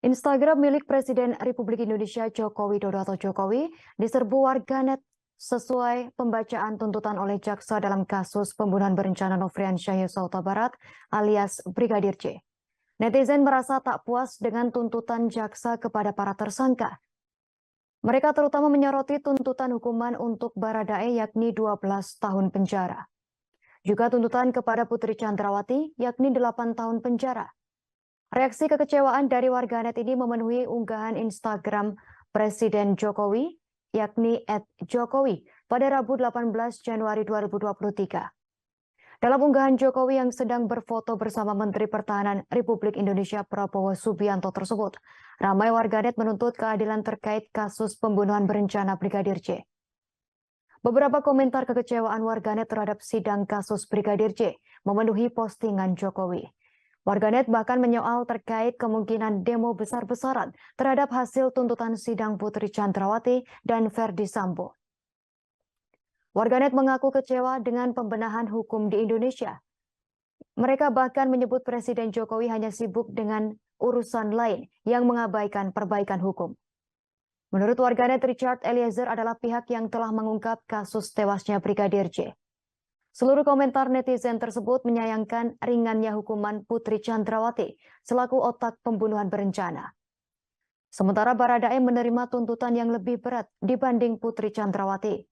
Instagram milik Presiden Republik Indonesia Joko Widodo atau Jokowi diserbu warganet sesuai pembacaan tuntutan oleh jaksa dalam kasus pembunuhan berencana Nofriansyah Yosua Huta Barat alias Brigadir J. Netizen merasa tak puas dengan tuntutan jaksa kepada para tersangka. Mereka terutama menyoroti tuntutan hukuman untuk Baradae yakni 12 tahun penjara. Juga tuntutan kepada Putri Chandrawati yakni 8 tahun penjara. Reaksi kekecewaan dari warganet ini memenuhi unggahan Instagram Presiden Jokowi, yakni @jokowi, pada Rabu 18 Januari 2023. Dalam unggahan Jokowi yang sedang berfoto bersama Menteri Pertahanan Republik Indonesia Prabowo Subianto tersebut, ramai warganet menuntut keadilan terkait kasus pembunuhan berencana Brigadir J. Beberapa komentar kekecewaan warganet terhadap sidang kasus Brigadir J memenuhi postingan Jokowi. Warganet bahkan menyoal terkait kemungkinan demo besar-besaran terhadap hasil tuntutan sidang Putri Chandrawati dan Verdi Sambo. Warganet mengaku kecewa dengan pembenahan hukum di Indonesia. Mereka bahkan menyebut Presiden Jokowi hanya sibuk dengan urusan lain yang mengabaikan perbaikan hukum. Menurut warganet, Richard Eliezer adalah pihak yang telah mengungkap kasus tewasnya Brigadir J. Seluruh komentar netizen tersebut menyayangkan ringannya hukuman Putri Chandrawati selaku otak pembunuhan berencana. Sementara Baradae menerima tuntutan yang lebih berat dibanding Putri Chandrawati.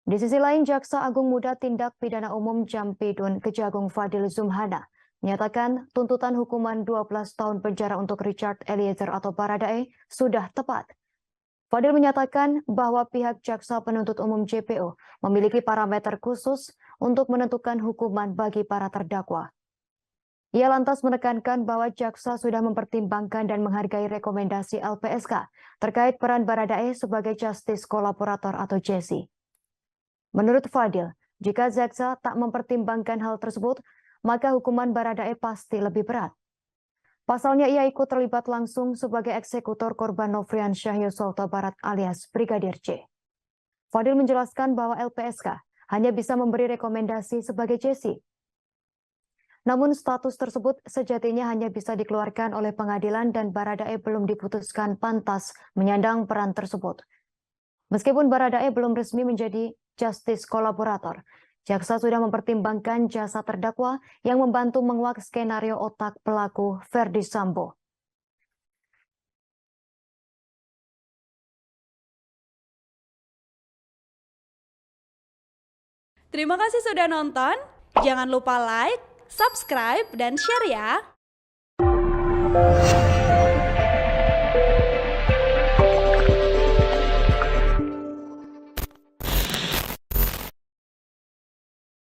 Di sisi lain, Jaksa Agung Muda Tindak Pidana Umum Jampidun Kejagung Fadil Zumhana menyatakan tuntutan hukuman 12 tahun penjara untuk Richard Eliezer atau Baradae sudah tepat. Fadil menyatakan bahwa pihak Jaksa Penuntut Umum JPO memiliki parameter khusus untuk menentukan hukuman bagi para terdakwa. Ia lantas menekankan bahwa Jaksa sudah mempertimbangkan dan menghargai rekomendasi LPSK terkait peran Baradae sebagai justice kolaborator atau JC. Menurut Fadil, jika Jaksa tak mempertimbangkan hal tersebut, maka hukuman Baradae pasti lebih berat. Pasalnya ia ikut terlibat langsung sebagai eksekutor korban Nofriansyah Yosua Huta Barat alias Brigadir J. Fadil menjelaskan bahwa LPSK hanya bisa memberi rekomendasi sebagai JC. Namun status tersebut sejatinya hanya bisa dikeluarkan oleh pengadilan dan Baradae belum diputuskan pantas menyandang peran tersebut. Meskipun Baradae belum resmi menjadi justice kolaborator, jaksa sudah mempertimbangkan jasa terdakwa yang membantu menguak skenario otak pelaku Verdi Sambo. Terima kasih sudah nonton. Jangan lupa like, subscribe, dan share ya.